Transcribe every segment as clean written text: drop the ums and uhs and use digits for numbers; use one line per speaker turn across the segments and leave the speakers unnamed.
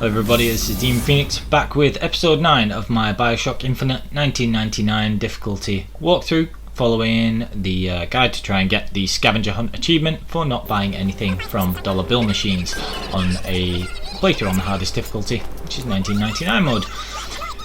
Hello everybody, this is Demon Phoenix back with episode 9 of my Bioshock Infinite 1999 difficulty walkthrough, following the guide to try and get the scavenger hunt achievement for not buying anything from dollar bill machines on a playthrough on the hardest difficulty, which is 1999 mode.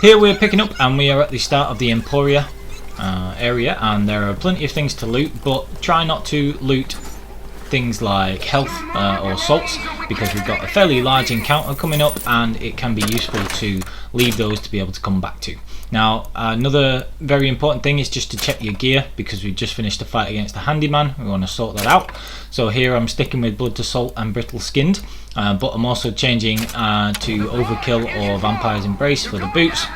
Here we're picking up and we are at the start of the Emporia area, and there are plenty of things to loot, but try not to loot things like health or salts, because we've got a fairly large encounter coming up and it can be useful to leave those to be able to come back to. Now another very important thing is just to check your gear, because we've just finished a fight against a handyman. We want to sort that out. So here I'm sticking with blood to salt and brittle skinned, but I'm also changing to overkill or vampire's embrace for the boots.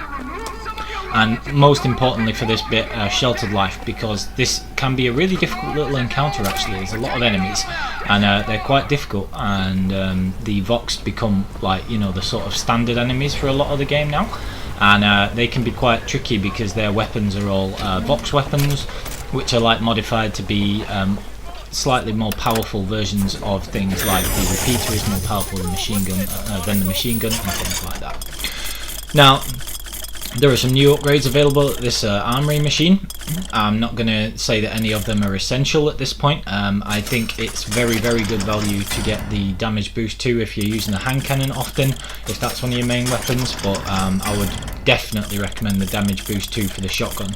And most importantly for this bit, sheltered life, because this can be a really difficult little encounter actually. There's a lot of enemies and they're quite difficult, and the Vox become, like, you know, the sort of standard enemies for a lot of the game now, and they can be quite tricky because their weapons are all Vox weapons, which are like modified to be slightly more powerful versions of things. Like the repeater is more powerful than the machine gun and things like that. Now there are some new upgrades available at this armory machine. I'm not going to say that any of them are essential at this point. I think it's very good value to get the damage boost 2 if you're using a hand cannon often, if that's one of your main weapons, but I would definitely recommend the damage boost 2 for the shotgun.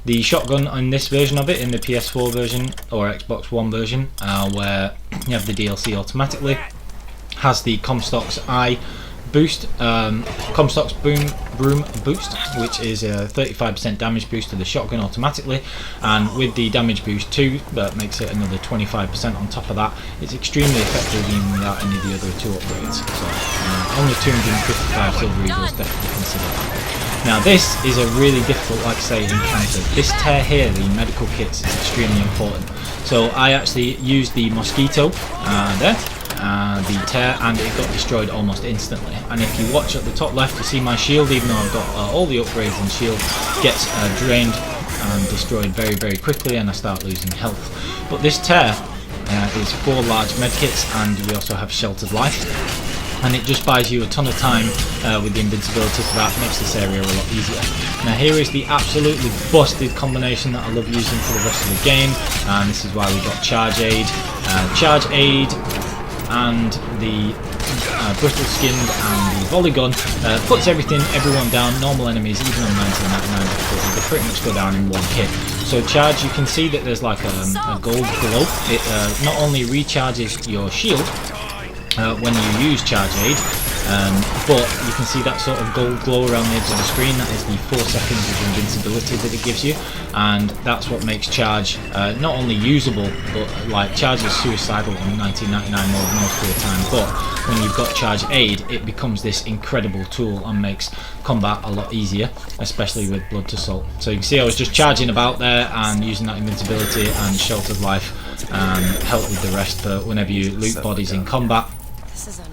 The shotgun on this version of it, in the PS4 version or Xbox One version, where you have the DLC automatically, has the Comstock's Eye boost, Comstock's Broom boost, which is a 35% damage boost to the shotgun automatically, and with the damage boost 2 that makes it another 25% on top of that. It's extremely effective even without any of the other 2 upgrades, so only 255 silver eagles, definitely consider that. Now this is a really difficult, like I say, encounter. This tear here, the medical kits, is extremely important. So I actually used the mosquito there, the tear, and it got destroyed almost instantly. And if you watch at the top left, you see my shield, even though I've got all the upgrades, and shield gets drained and destroyed very quickly, and I start losing health. But this tear is 4 large medkits, and we also have sheltered life, and it just buys you a ton of time with the invincibility for that. Makes this area a lot easier. Now here is the absolutely busted combination that I love using for the rest of the game, and this is why we got charge aid, and the brittle skinned and the volley gun puts everyone down. Normal enemies, even on 1999 difficulty, they pretty much go down in one hit. So charge, you can see that there's like a gold glow. It not only recharges your shield when you use charge aid, but you can see that sort of gold glow around the edge of the screen. That is the 4 seconds of invincibility that it gives you, and that's what makes charge not only usable, but like charge is suicidal in 1999 mode most of the time, but when you've got charge aid, it becomes this incredible tool and makes combat a lot easier, especially with blood to salt. So you can see I was just charging about there and using that invincibility and sheltered life help with the rest for whenever you loot bodies in combat.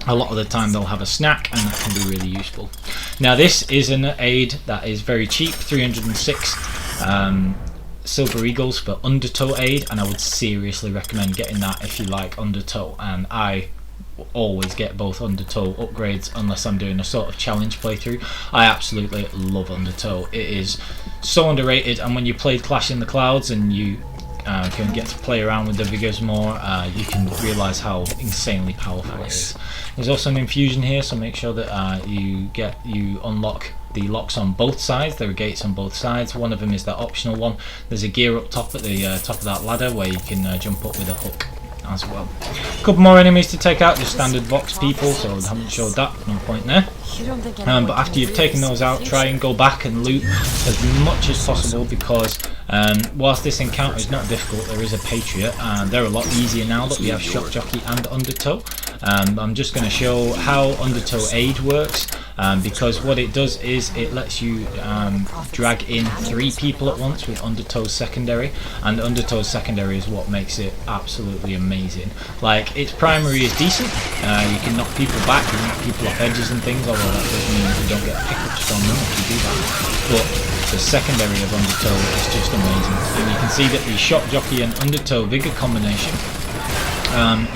A lot of the time they'll have a snack, and that can be really useful. Now this is an aid that is very cheap, 306 silver eagles for undertow aid, and I would seriously recommend getting that if you like undertow. And I always get both undertow upgrades unless I'm doing a sort of challenge playthrough. I absolutely love undertow. It is so underrated, and when you played Clash in the Clouds and you can get to play around with the vigors more, you can realise how insanely powerful it is. There's also an infusion here, so make sure that you unlock the locks on both sides. There are gates on both sides. One of them is that optional one. There's a gear up top at the top of that ladder where you can jump up with a hook as well. A couple more enemies to take out, just standard Vox people, so I haven't showed that, no point there. But after you've taken those out, try and go back and loot as much as possible, because whilst this encounter is not difficult, there is a Patriot, and they're a lot easier now that we have Shock Jockey and Undertow. I'm just going to show how Undertow aid works, because what it does is it lets you drag in 3 people at once with Undertow's secondary, and Undertow's secondary is what makes it absolutely amazing. Like, its primary is decent, you can knock people back, you can knock people off edges and things, although that doesn't mean you don't get pickups from them if you do that. But the secondary of Undertow is just amazing, and you can see that the Shock Jockey and Undertow Vigor combination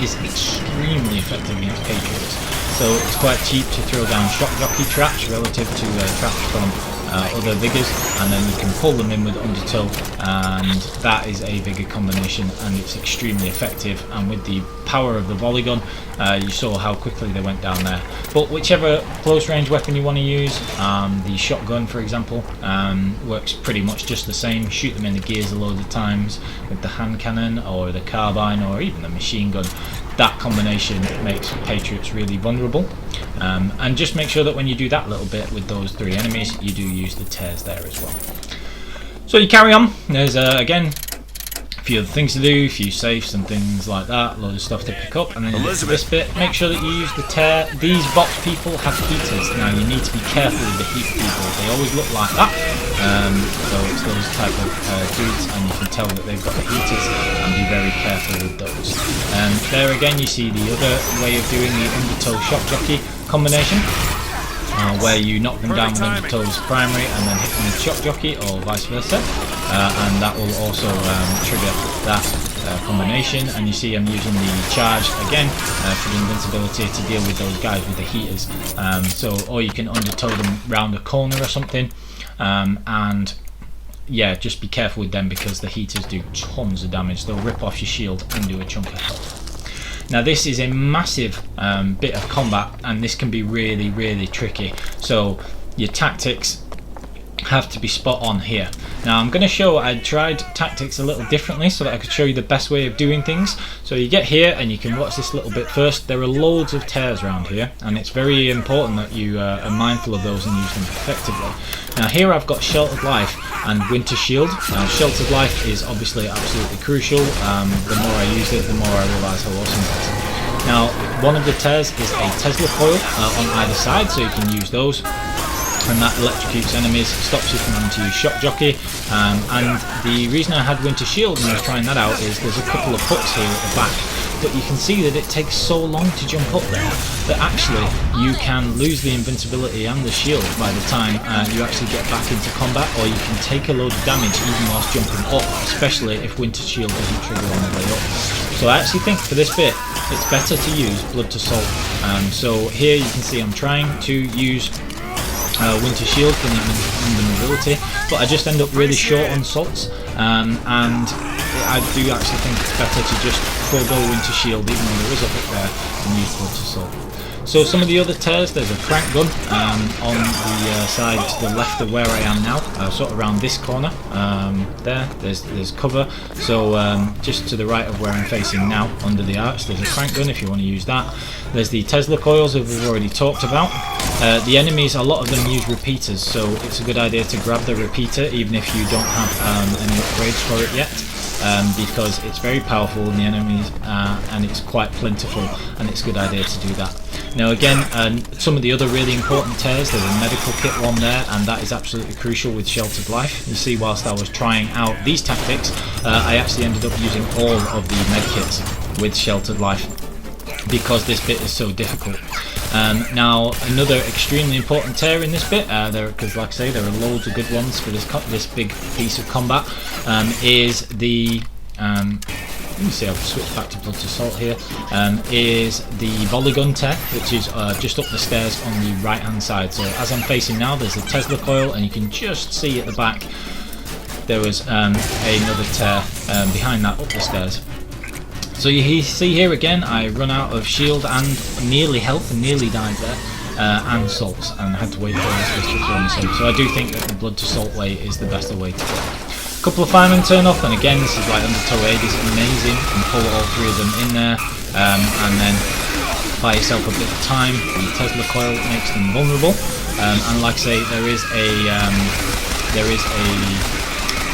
is extremely effective against Patriots. so it's quite cheap to throw down shock jockey traps relative to traps from other Vigors, and then you can pull them in with undertow, and that is a Vigor combination, and it's extremely effective. And with the power of the volley gun, you saw how quickly they went down there. But whichever close range weapon you want to use, the shotgun for example, works pretty much just the same. Shoot them in the gears a load of times with the hand cannon or the carbine or even the machine gun. That combination makes Patriots really vulnerable, and just make sure that when you do that little bit with those 3 enemies, you do use the tears there as well. So you carry on. There's again a few other things to do, a few safes and things like that, a load of stuff to pick up, and then you get to this bit. Make sure that you use the tear. These box people have heaters. Now you need to be careful with the heat people. They always look like that. So it's those type of dudes, and you can tell that they've got the heaters, and be very careful with those. There again you see the other way of doing the undertow shock jockey combination, where you knock them down with undertow's primary and then hit them with shock jockey, or vice versa, and that will also trigger that combination. And you see I'm using the charge again for the invincibility to deal with those guys with the heaters. Or you can undertow them round a corner or something, and yeah, just be careful with them because the heaters do tons of damage. They'll rip off your shield and do a chunk of health. Now this is a massive bit of combat, and this can be really, really tricky. So your tactics have to be spot on here. Now I'm going to show, I tried tactics a little differently so that I could show you the best way of doing things. So you get here and you can watch this little bit first. There are loads of tears around here, and it's very important that you are mindful of those and use them effectively. Now here I've got Sheltered Life and Winter Shield. Sheltered Life is obviously absolutely crucial. The more I use it, the more I realise how awesome it is. Now one of the tears is a Tesla coil on either side, so you can use those, and that electrocutes enemies, stops you from having to use shock jockey. And the reason I had Winter Shield when I was trying that out is there's a couple of hooks here at the back, but you can see that it takes so long to jump up there that actually you can lose the invincibility and the shield by the time you actually get back into combat, or you can take a load of damage even whilst jumping up, especially if Winter Shield doesn't trigger on the way up. So I actually think for this bit it's better to use Blood to Salt. So here you can see I'm trying to use Winter Shield for the invulnerability, but I just end up really short on salts, and I do actually think it's better to just forego Winter Shield even though there is a hook there, and use Blood to Salt. So some of the other tears, there's a crank gun on the side to the left of where I am now, sort of around this corner. There's cover, so just to the right of where I'm facing now, under the arch, there's a crank gun if you want to use that. There's the Tesla coils that we've already talked about. The enemies, a lot of them use repeaters, so it's a good idea to grab the repeater even if you don't have any upgrades for it yet. Because it's very powerful in the enemies, and it's quite plentiful, and it's a good idea to do that. Now again, some of the other really important tears, there's a medical kit one there, and that is absolutely crucial with Sheltered Life. You see, whilst I was trying out these tactics, I actually ended up using all of the med kits with Sheltered Life because this bit is so difficult. Now another extremely important tear in this bit, because like I say there are loads of good ones for this big piece of combat, is the let me see, I've switched back to Blood to Salt here, is the volley gun tear, which is just up the stairs on the right hand side. So as I'm facing now, there's a Tesla coil, and you can just see at the back there was another tear behind that up the stairs. So you see here again, I run out of shield and nearly health, and nearly died there, and salts, and had to wait for this to throw me some. So I do think that the Blood to Salt way is the best way to go. A couple of firemen turn off, and again this is like undertow aid is amazing. You can pull all 3 of them in there, and then buy yourself a bit of time. The Tesla coil makes them vulnerable, and like I say, there is a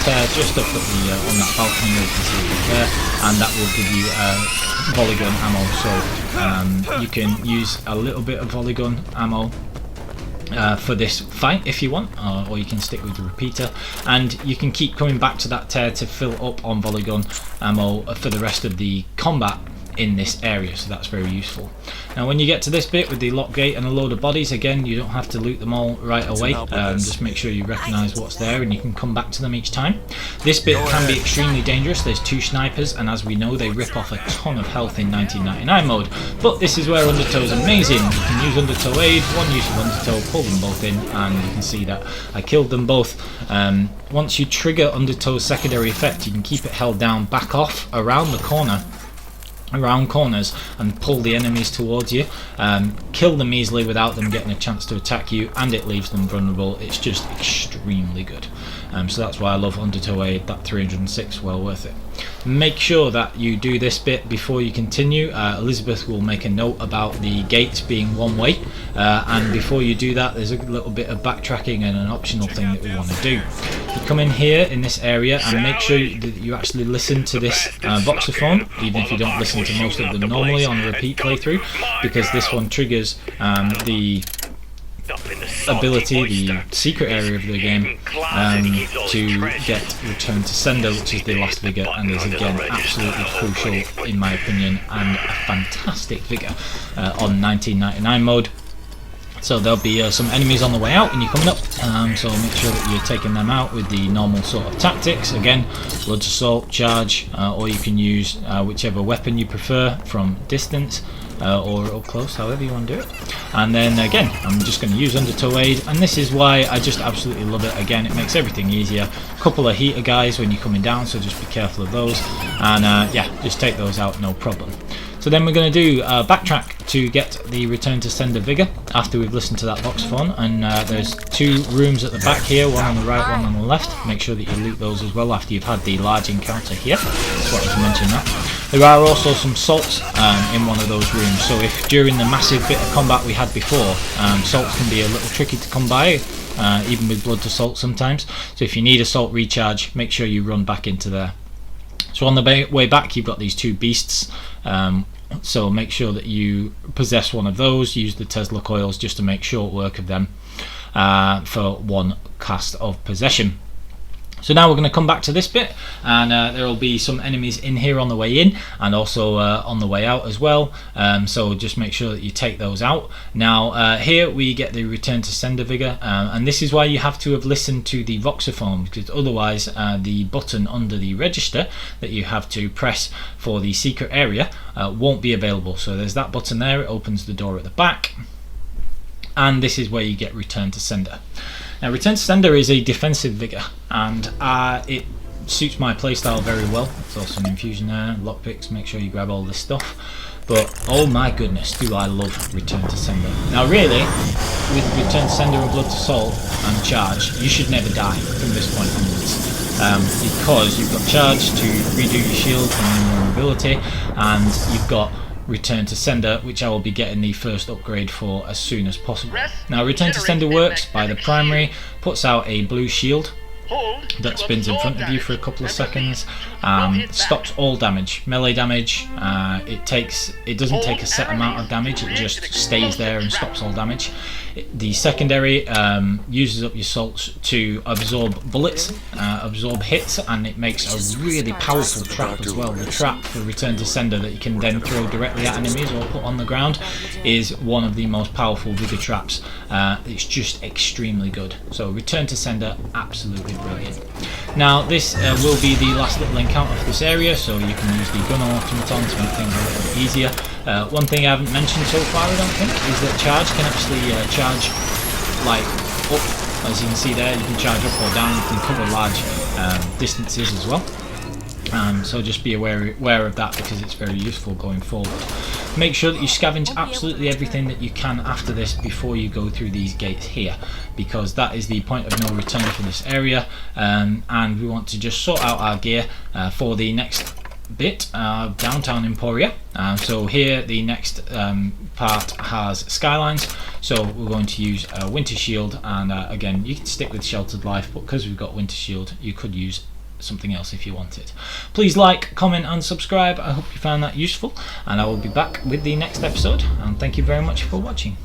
tear just up at the on that balcony you can see it there, and that will give you volley gun ammo. So you can use a little bit of volley gun ammo for this fight if you want, or you can stick with the repeater, and you can keep coming back to that tear to fill up on volley gun ammo for the rest of the combat in this area, so that's very useful. Now when you get to this bit with the lock gate and a load of bodies, again, you don't have to loot them all right away. Just make sure you recognise what's there and you can come back to them each time. This bit can be extremely dangerous. There's 2 snipers, and as we know, they rip off a ton of health in 1999 mode, but this is where Undertow's amazing. You can use Undertow aid, one use of Undertow, pull them both in, and you can see that I killed them both. Once you trigger Undertow's secondary effect, you can keep it held down, back off around the corner, around corners, and pull the enemies towards you, kill them easily without them getting a chance to attack you, and it leaves them vulnerable. It's just extremely good. So that's why I love Undertow aid. That 306, well worth it. Make sure that you do this bit before you continue. Elizabeth will make a note about the gates being one way, and before you do that, there's a little bit of backtracking and an optional thing that we want to do. You come in here in this area and make sure that you actually listen to this voxophone, even if you don't listen to most of them normally on a repeat playthrough, because this one triggers the ability, the secret area of the game, to get Return to Sender, which is the last vigor, and is again absolutely crucial in my opinion, and a fantastic vigor on 1999 mode. So there'll be some enemies on the way out when you're coming up, so make sure that you're taking them out with the normal sort of tactics. Again, Blood Assault, Charge, or you can use whichever weapon you prefer from distance, or up close, however you want to do it. And then again, I'm just going to use Undertow aid, and this is why I just absolutely love it. Again, it makes everything easier. A couple of heater guys when you're coming down, so just be careful of those, and yeah, just take those out, no problem. So then we're going to do backtrack to get the Return to Sender vigor after we've listened to that voxophone, and there's 2 rooms at the back here, one on the right, one on the left. Make sure that you loot those as well after you've had the large encounter here. Just wanted to mention that. There are also some salts in one of those rooms, so if during the massive bit of combat we had before, salts can be a little tricky to come by, even with Blood Assault sometimes. So if you need a salt recharge, make sure you run back into there. So on the way back, you've got these 2 beasts. So make sure that you possess one of those. Use the Tesla coils just to make short work of them for 1 cast of possession. So now we're going to come back to this bit, and there will be some enemies in here on the way in, and also on the way out as well, so just make sure that you take those out. Now here we get the Return to Sender vigor, and this is why you have to have listened to the voxophone, because otherwise the button under the register that you have to press for the secret area won't be available. So there's that button there, it opens the door at the back, and this is where you get Return to Sender. Now Return to Sender is a defensive vigor, and it suits my playstyle very well. There's also an infusion there, lockpicks, make sure you grab all this stuff. But oh my goodness, do I love Return to Sender. Now really, with Return to Sender and Blood Assault and Charge, you should never die from this point onwards, because you've got Charge to redo your shield and your mobility, and you've got Return to Sender, which I will be getting the first upgrade for as soon as possible. Now Return to Sender works by the primary, puts out a blue shield that spins in front of you for a couple of seconds, stops all damage, melee damage. It doesn't take a set amount of damage, it just stays there and stops all damage. The secondary uses up your salts to absorb bullets, absorb hits, and it makes a really powerful trap as well. The trap for Return to Sender that you can then throw directly at enemies or put on the ground is one of the most powerful vigor traps. It's just extremely good. So Return to Sender, absolutely brilliant. Now this will be the last little encounter for this area, so you can use the gun automaton to make things a little bit easier. One thing I haven't mentioned so far, I don't think, is that Charge can actually charge like up. As you can see there, you can charge up or down. You can cover large distances as well. So just be aware of that, because it's very useful going forward. Make sure that you scavenge absolutely everything that you can after this before you go through these gates here, because that is the point of no return for this area, and we want to just sort out our gear for the next bit, Downtown Emporia. So here the next part has skylines, so we're going to use Winter Shield, and again you can stick with Sheltered Life, but because we've got Winter Shield you could use something else if you want it. Please like, comment and subscribe. I hope you found that useful, and I will be back with the next episode, and thank you very much for watching.